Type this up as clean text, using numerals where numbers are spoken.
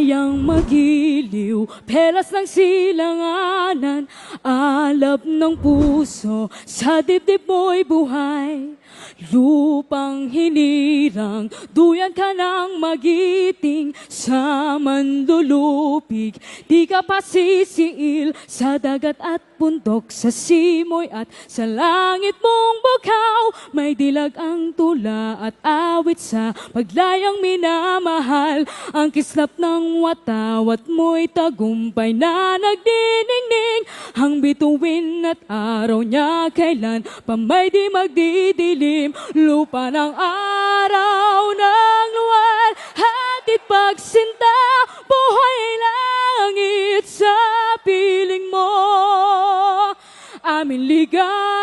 kayang magiliw, pelas ng silanganan, alab ng puso, sa dibdib mo'y buhay. Lupang hinirang, duyan ka ng magiting, sa manlulupig, di ka pasisiil, sa dagat at bundok, sa simoy at sa langit mong bukaw. May dilag ang tula at awit sa paglayang minamahal, ang kislap ng watawat mo'y tagumpay na nagdiningning, ang bituin at araw niya kailan pa may di magdidilim. Lupa ng araw ng luwal, hatid pagsinta, buhay langit sa piling mo. Aming ligaw